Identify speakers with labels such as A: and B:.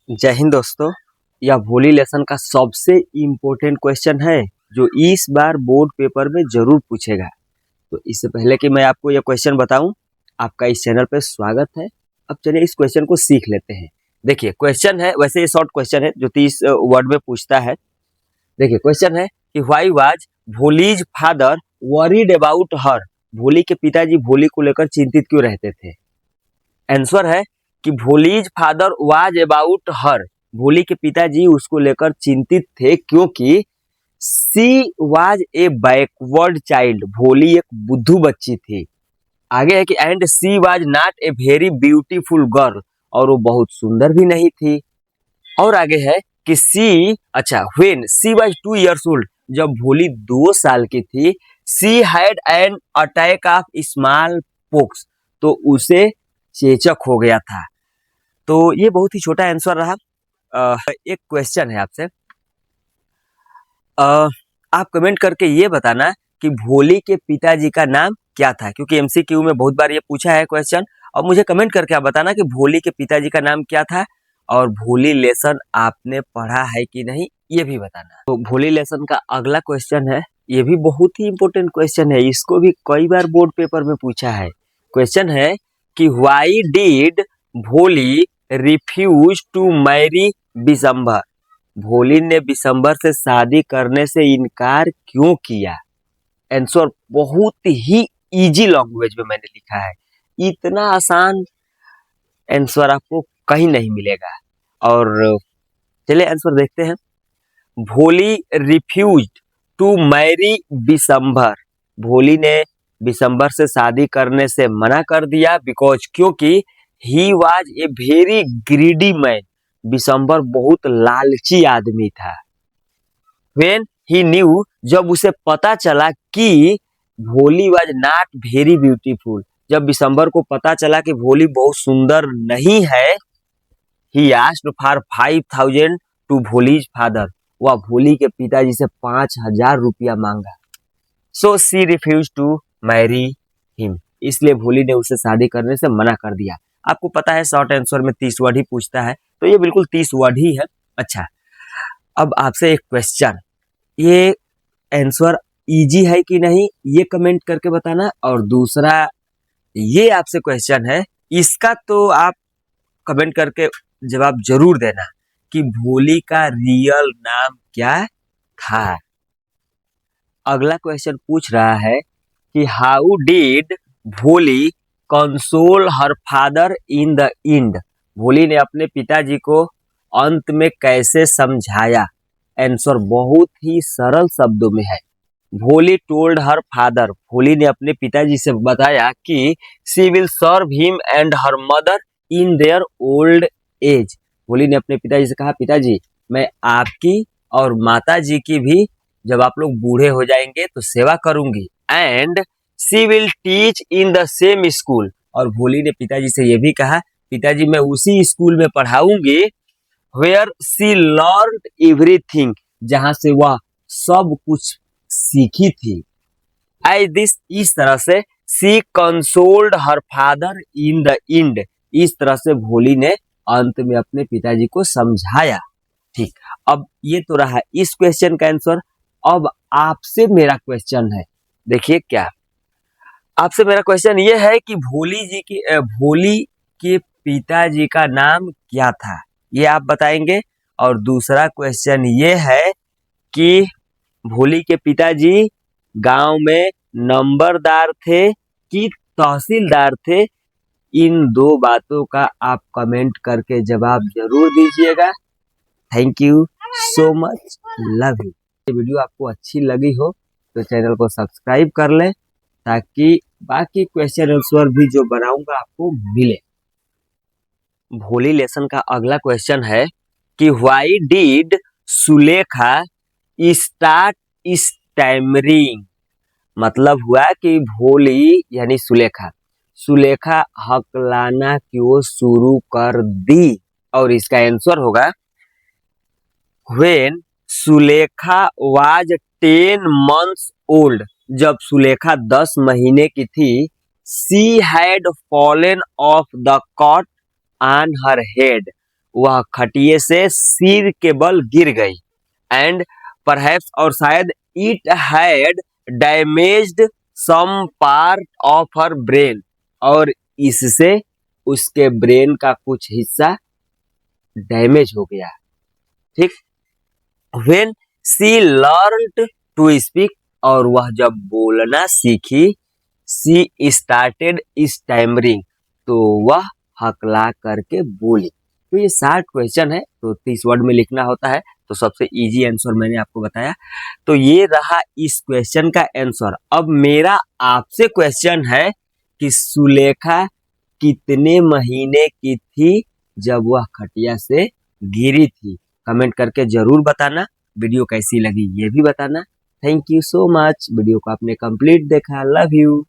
A: जय हिंद दोस्तों। यह भोली लेसन का सबसे इम्पोर्टेंट क्वेश्चन है जो इस बार बोर्ड पेपर में जरूर पूछेगा। तो इससे पहले कि मैं आपको यह क्वेश्चन बताऊं, आपका इस चैनल पे स्वागत है। अब चलिए इस क्वेश्चन को सीख लेते हैं। देखिए क्वेश्चन है, वैसे ये शॉर्ट क्वेश्चन है जो 30 वर्ड में पूछता है। देखिए क्वेश्चन है कि why was Bholi's father worried about her. भोली के पिताजी भोली को लेकर चिंतित क्यों रहते थे। आंसर है कि Bholi's father was about her. भोली के पिताजी उसको लेकर चिंतित थे क्योंकि she was a backward child. भोली एक बुद्धू बच्ची थी। आगे है कि and she was not a very beautiful girl, और वो बहुत सुंदर भी नहीं थी। और आगे है कि when she was 2 years old, जब भोली 2 साल की थी, she had an attack of small pox, तो उसे चेचक हो गया था। तो ये बहुत ही छोटा आंसर रहा। एक क्वेश्चन है आपसे, आप कमेंट करके ये बताना कि भोली के पिताजी का नाम क्या था, क्योंकि एमसीक्यू में बहुत बार ये पूछा है क्वेश्चन। और मुझे कमेंट करके आप बताना कि भोली के पिताजी का नाम क्या था, और भोली लेसन आपने पढ़ा है कि नहीं ये भी बताना। तो भोली लेसन का अगला क्वेश्चन है, ये भी बहुत ही इंपॉर्टेंट क्वेश्चन है, इसको भी कई बार बोर्ड पेपर में पूछा है। क्वेश्चन है कि व्हाई डिड भोली रिफ्यूज टू मैरी बिशंबर। भोली ने बिशंबर से शादी करने से इनकार क्यों किया। आंसर बहुत ही इजी लैंग्वेज में मैंने लिखा है, इतना आसान आंसर आपको कहीं नहीं मिलेगा। और चलिए आंसर देखते हैं। भोली रिफ्यूज्ड टू मैरी बिशंबर। भोली ने बिशंबर से शादी करने से मना कर दिया बिकॉज क्योंकि he was a very greedy man. Bishambar बहुत लालची आदमी था। व्हेन ही न्यू, जब उसे पता चला कि भोली वाज नॉट वेरी ब्यूटीफुल, जब बिशंबर को पता चला कि भोली बहुत सुंदर नहीं है, he asked for 5,000 to Bholi's father. वह भोली के पिताजी से 5,000 रुपया मांगा। So she refuse to marry him, इसलिए भोली ने उसे शादी करने से मना कर दिया। आपको पता है शॉर्ट आंसर में 30 वर्ड ही पूछता है, तो ये बिल्कुल 30 वर्ड ही है। अच्छा, अब आपसे एक क्वेश्चन, ये आंसर इजी है कि नहीं ये कमेंट करके बताना। और दूसरा ये आपसे क्वेश्चन है, इसका तो आप कमेंट करके जवाब जरूर देना कि भोली का रियल नाम क्या था। अगला क्वेश्चन पूछ रहा है कि हाउ डिड भोली console her father in the and. भोली ने अपने पिताजी को अंत में कैसे समझाया। आंसर बहुत ही सरल शब्दों में है। भोली टोल्ड हर फादर, भोली ने अपने पिताजी से बताया कि she will serve him and her mother in their old age. Bholi ने अपने पिताजी से कहा, पिताजी मैं आपकी और माता जी की भी जब आप लोग बूढ़े हो जाएंगे तो सेवा करूंगी। And she will teach in the same school, और भोली ने पिताजी से यह भी कहा, पिताजी मैं उसी स्कूल में पढ़ाऊंगी वेयर शी लर्नड एवरीथिंग, जहां से वह सब कुछ सीखी थी। आई दिस, इस तरह से she consoled her father in the end, इस तरह से भोली ने अंत में अपने पिताजी को समझाया। ठीक, अब ये तो रहा इस क्वेश्चन का आंसर। अब आपसे मेरा क्वेश्चन है, देखिए क्या आपसे मेरा क्वेश्चन ये है कि भोली के पिताजी का नाम क्या था, ये आप बताएंगे। और दूसरा क्वेश्चन ये है कि भोली के पिताजी गांव में नंबरदार थे कि तहसीलदार थे। इन दो बातों का आप कमेंट करके जवाब जरूर दीजिएगा। Thank you so much, love you. ये वीडियो आपको अच्छी लगी हो तो चैनल को सब्सक्राइब कर लें ताकि बाकी क्वेश्चन आंसर भी जो बनाऊंगा आपको मिले। भोली लेसन का अगला क्वेश्चन है कि why did Sulekha start stammering. मतलब हुआ कि भोली यानी सुलेखा हकलाना क्यों शुरू कर दी। और इसका आंसर होगा when Sulekha was 10 months old, जब सुलेखा 10 महीने की थी, she had fallen of the caught on her head, वह खटिये से सिर के बल गिर गई। एंड परहैप्स और शायद it had damaged some part of her brain, और इससे उसके ब्रेन का कुछ हिस्सा डैमेज हो गया। ठीक। When she learned to speak, और वह जब बोलना सीखी, सी स्टार्टेड स्टैमरिंग, तो वह हकला करके बोली। तो ये 60 क्वेश्चन है, तो 30 वर्ड में लिखना होता है। तो सबसे इजी आंसर मैंने आपको बताया। तो ये रहा इस क्वेश्चन का आंसर। अब मेरा आपसे क्वेश्चन है कि सुलेखा कितने महीने की थी जब वह खटिया से गिरी थी? कमेंट करके जरूर बताना। वीडियो कैसी लगी ये भी बताना। Thank you so much. Video को आपने कंप्लीट देखा। Love you.